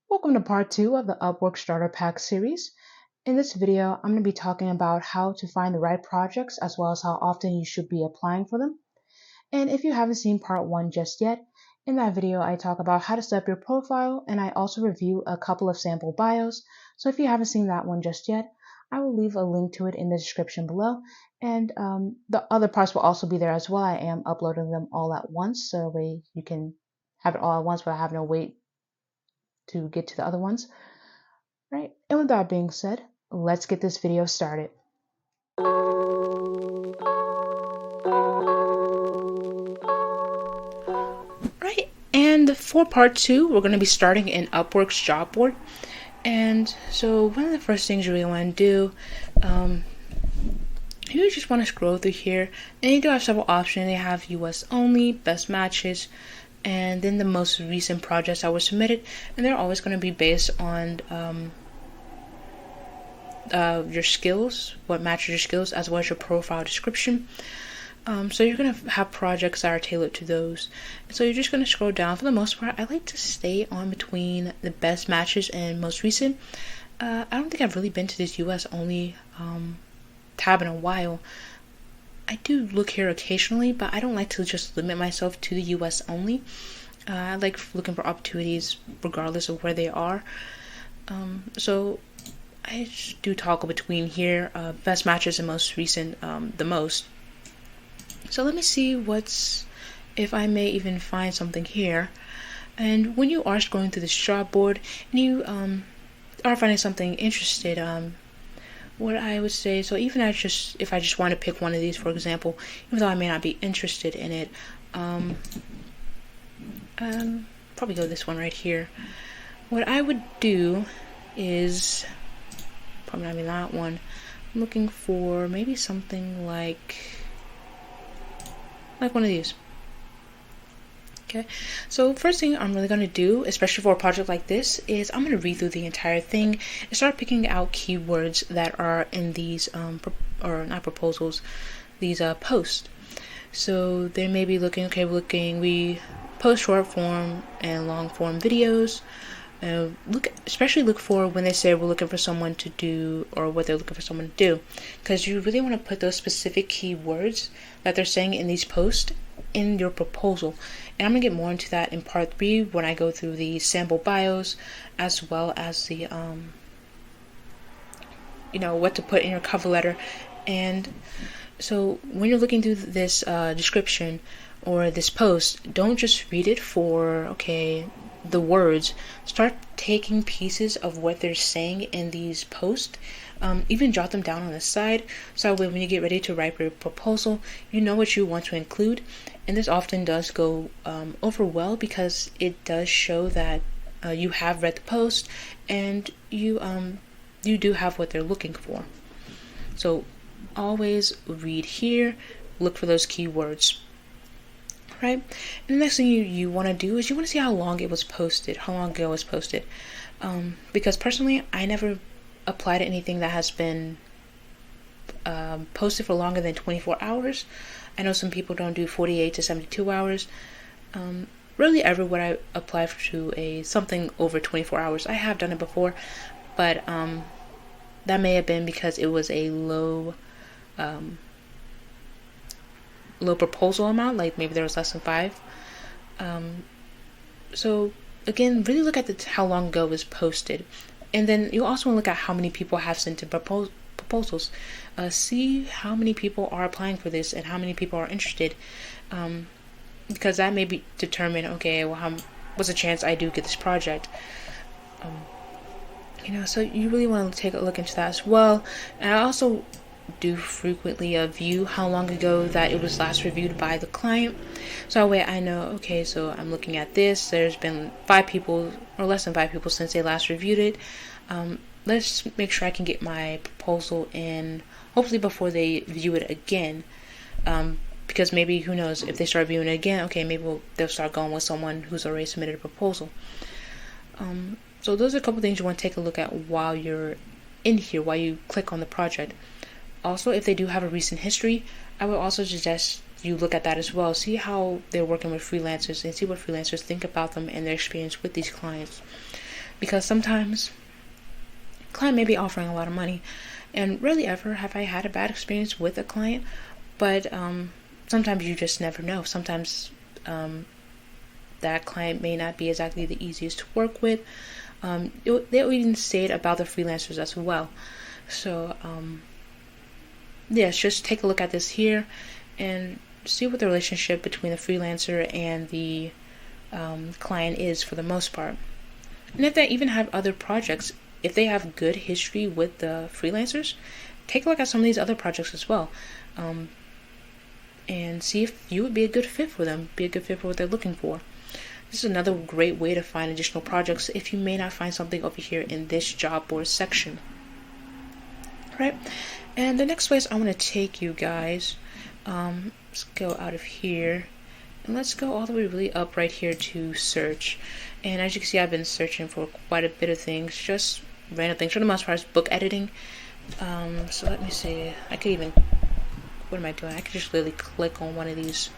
Welcome to part 2 of the Upwork Starter Pack series. In this video, I'm going to be talking about how to find the right projects as well as how often you should be applying for them. And if you haven't seen part 1 just yet, in that video I talk about how to set up your profile and I also review a couple of sample bios. So if you haven't seen that one just yet, I will leave a link to it in the description below. And the other parts will also be there as well. I am uploading them all at once so that way you can have it all at once but I have no wait to get to the other ones. Right, and with that being said, let's get this video started. Right, and for part 2, we're going to be starting in Upwork's job board. And so one of the first things you really want to do, you just want to scroll through here, and you do have several options. They have US only, best matches, and then the most recent projects that were submitted, and they're always going to be based on your skills, what matches your skills, as well as your profile description. So you're going to have projects that are tailored to those. So you're just going to scroll down. For the most part, I like to stay on between the best matches and most recent. I don't think I've really been to this US only tab in a while. I do look here occasionally, but I don't like to just limit myself to the US only. I like looking for opportunities regardless of where they are. So I just do toggle between here, best matches and most recent, the most. So let me see if I may even find something here. And when you are scrolling through this job board and you are finding something interested, what I would say, so even if I just want to pick one of these, for example, even though I may not be interested in it, probably go this one right here. What I would do is, probably not even that one, I'm looking for maybe something like one of these. Okay, so first thing I'm really going to do, especially for a project like this, is I'm going to read through the entire thing and start picking out keywords that are in these, or not proposals, these posts. So they may be looking, we post short form and long form videos. Especially look for when they say we're looking for someone to do, or what they're looking for someone to do, because you really want to put those specific keywords that they're saying in these posts in your proposal. And I'm going to get more into that in part 3 when I go through the sample bios, as well as the what to put in your cover letter. And so when you're looking through this description or this post, don't just read it for the words. Start taking pieces of what they're saying in these posts. Even jot them down on the side, so that way when you get ready to write your proposal, you know what you want to include. And this often does go over well, because it does show that you have read the post and you do have what they're looking for. So always read here, look for those keywords. Right? And the next thing you want to do is you want to see how long ago it was posted. Because personally, I never apply to anything that has been posted for longer than 24 hours. I know some people don't do 48 to 72 hours. Rarely ever would I apply to something over 24 hours. I have done it before, but that may have been because it was a low proposal amount, like maybe there was less than 5. So again, really look at how long ago it was posted, and then you also want to look at how many people have sent in proposals. See how many people are applying for this and how many people are interested, because that may determine what's the chance I do get this project. So you really want to take a look into that as well. And I also do frequently view how long ago that it was last reviewed by the client, so that way I know, so I'm looking at this, there's been 5 people or less than 5 people since they last reviewed it. Let's make sure I can get my proposal in hopefully before they view it again, because maybe, who knows, if they start viewing it again, maybe they'll start going with someone who's already submitted a proposal. So those are a couple things you want to take a look at while you're in here, while you click on the project. Also, if they do have a recent history, I would also suggest you look at that as well. See how they're working with freelancers and see what freelancers think about them and their experience with these clients. because sometimes client may be offering a lot of money, and rarely ever have I had a bad experience with a client, but sometimes you just never know. Sometimes that client may not be exactly the easiest to work with. They'll even say it about the freelancers as well. So yes, just take a look at this here and see what the relationship between the freelancer and the client is for the most part. And if they even have other projects, if they have good history with the freelancers, take a look at some of these other projects as well, and see if you would be a good fit for them, be a good fit for what they're looking for. This is another great way to find additional projects if you may not find something over here in this job board section. Right, and the next place I want to take you guys, let's go out of here and let's go all the way really up right here to search. And as you can see, I've been searching for quite a bit of things, just random things. For the most part, it's book editing. So let me see. I could even, what am I doing? I could just literally click on one of these.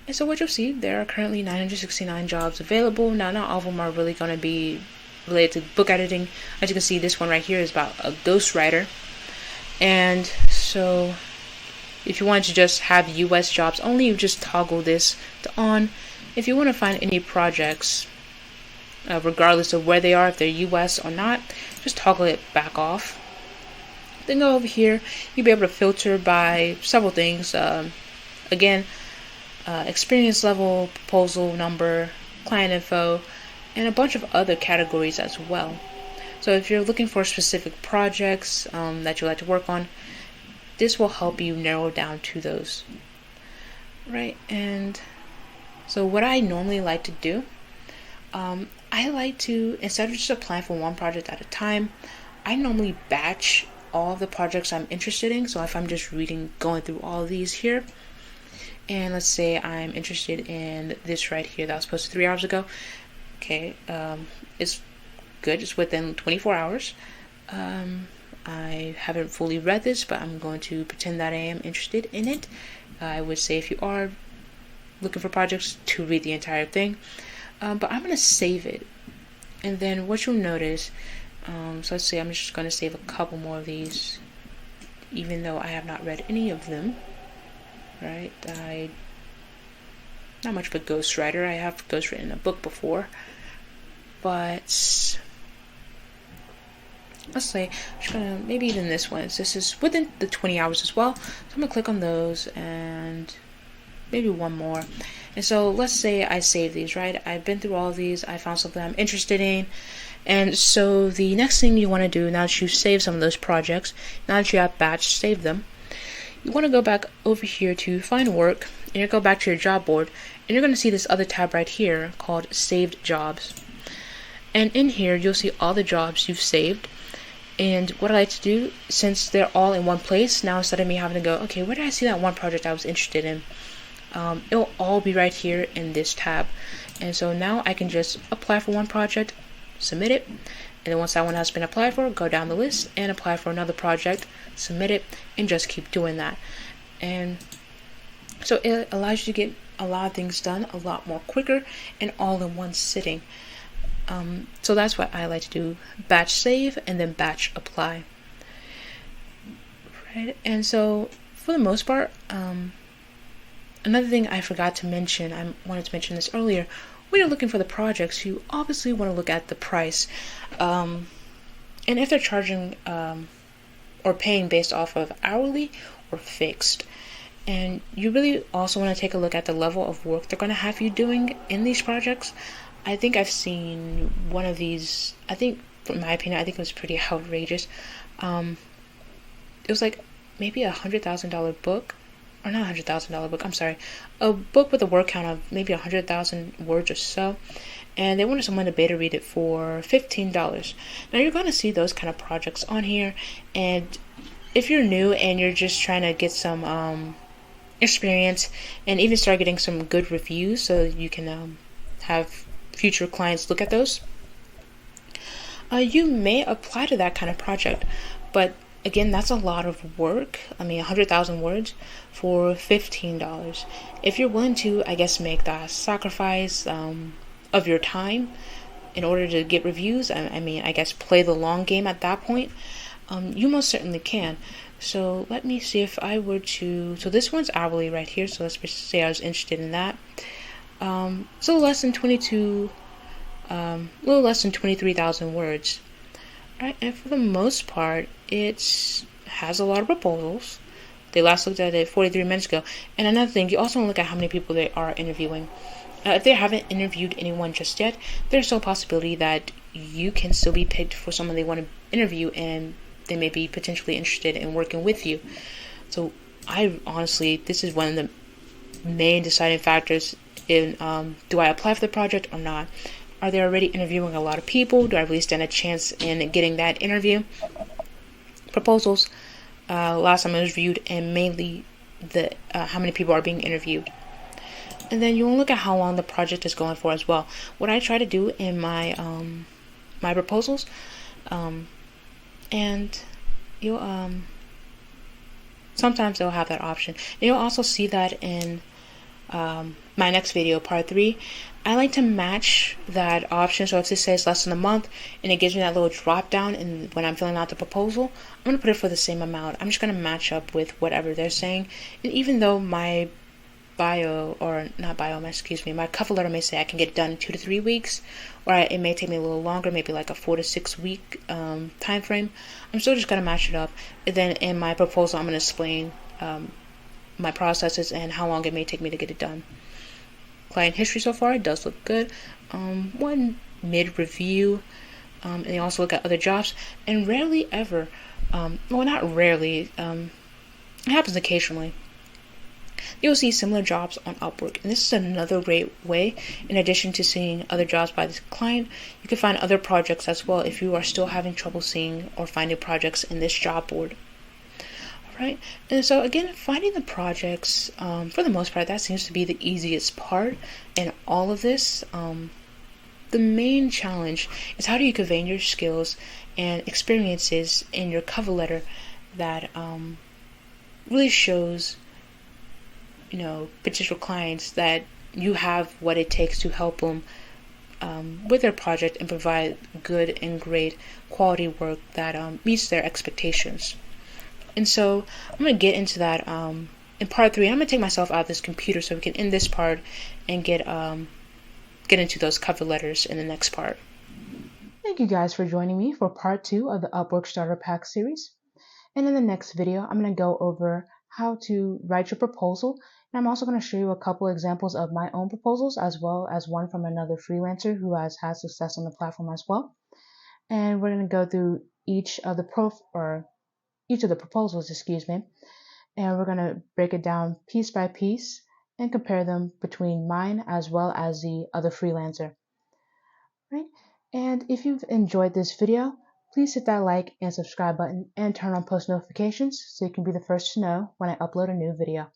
And so what you'll see, there are currently 969 jobs available. Now, not all of them are really going to be related to book editing. As you can see, this one right here is about a ghostwriter. And so if you want to just have US jobs only, you just toggle this to on. If you want to find any projects, regardless of where they are, if they're US or not, just toggle it back off. Then go over here, you'll be able to filter by several things. Again, experience level, proposal number, client info, and a bunch of other categories as well. So if you're looking for specific projects that you like to work on, this will help you narrow down to those. Right, and so what I normally like to do, I like to, instead of just applying for one project at a time, I normally batch all the projects I'm interested in. So if I'm just going through all of these here, and let's say I'm interested in this right here that was posted 3 hours ago. Okay, it's good, it's within 24 hours. I haven't fully read this, but I'm going to pretend that I am interested in it. I would say if you are looking for projects, to read the entire thing. But I'm going to save it. And then what you'll notice, so let's say I'm just going to save a couple more of these, even though I have not read any of them. Right? Not much of a ghostwriter. I have ghostwritten a book before. But let's say, I'm just gonna, maybe even this one. This is within the 20 hours as well. So I'm gonna click on those and maybe one more. And so let's say I save these, right? I've been through all of these. I found something I'm interested in. And so the next thing you want to do, now that you've saved some of those projects, now that you have batch saved them, you want to go back over here to find work, and you go back to your job board, and you're going to see this other tab right here called saved jobs. And in here, you'll see all the jobs you've saved. And what I like to do, since they're all in one place, now instead of me having to go, okay, where did I see that one project I was interested in? It'll all be right here in this tab. And so now I can just apply for one project, submit it, and then once that one has been applied for, go down the list and apply for another project, submit it, and just keep doing that. And so it allows you to get a lot of things done a lot more quicker and all in one sitting. So that's what I like to do: batch save and then batch apply. Right, and so for the most part, another thing I forgot to mention, I wanted to mention this earlier. When you're looking for the projects, you obviously want to look at the price, and if they're charging or paying based off of hourly or fixed. And you really also want to take a look at the level of work they're going to have you doing in these projects. I think I've seen one of these, I think, from my opinion, I think it was pretty outrageous. It was like maybe $100,000 book, or not $100,000 book, I'm sorry, a book with a word count of maybe 100,000 words or so, and they wanted someone to beta read it for $15. Now you're going to see those kind of projects on here, and if you're new and you're just trying to get some experience and even start getting some good reviews so you can have future clients look at those, you may apply to that kind of project. But again, that's a lot of work. I mean, 100,000 words for $15. If you're willing to, I guess, make that sacrifice, of your time in order to get reviews, I mean, I guess play the long game at that point, you most certainly can. So let me see if I were to. So this one's hourly right here. So let's say I was interested in that. So less than 22, a little less than 23,000 words. Right, and for the most part, it has a lot of proposals. They last looked at it 43 minutes ago. And another thing, you also want to look at how many people they are interviewing. If they haven't interviewed anyone just yet, there's still a possibility that you can still be picked for someone they want to interview, and they may be potentially interested in working with you. So I honestly, this is one of the main deciding factors in do I apply for the project or not? Are they already interviewing a lot of people? Do I really stand a chance in getting that interview? Proposals, last time I was reviewed, and mainly the how many people are being interviewed. And then you want to look at how long the project is going for as well. What I try to do in my my proposals, and you'll sometimes they'll have that option. And you'll also see that in my next video, part 3. I like to match that option. So if this says less than a month and it gives me that little drop down, and when I'm filling out the proposal, I'm going to put it for the same amount. I'm just going to match up with whatever they're saying. And even though my my cover letter may say I can get it done in 2 to 3 weeks, or it may take me a little longer, maybe like a 4 to 6 week time frame, I'm still just going to match it up. And then in my proposal, I'm going to explain my processes and how long it may take me to get it done. Client history so far, it does look good. One mid review, and they also look at other jobs, and rarely ever, well, not rarely, it happens occasionally, you'll see similar jobs on Upwork. And this is another great way, in addition to seeing other jobs by this client, you can find other projects as well if you are still having trouble seeing or finding projects in this job board. Right? And so again, finding the projects, for the most part, that seems to be the easiest part in all of this. The main challenge is how do you convey your skills and experiences in your cover letter that really shows, potential clients that you have what it takes to help them with their project and provide good and great quality work that meets their expectations. And so I'm going to get into that in part 3. I'm going to take myself out of this computer so we can end this part and get into those cover letters in the next part. Thank you guys for joining me for part 2 of the Upwork Starter Pack series. And in the next video, I'm going to go over how to write your proposal. And I'm also going to show you a couple examples of my own proposals, as well as one from another freelancer who has had success on the platform as well. And we're going to go through each of the proposals, and we're going to break it down piece by piece and compare them between mine as well as the other freelancer. Right? And if you've enjoyed this video, please hit that like and subscribe button and turn on post notifications so you can be the first to know when I upload a new video.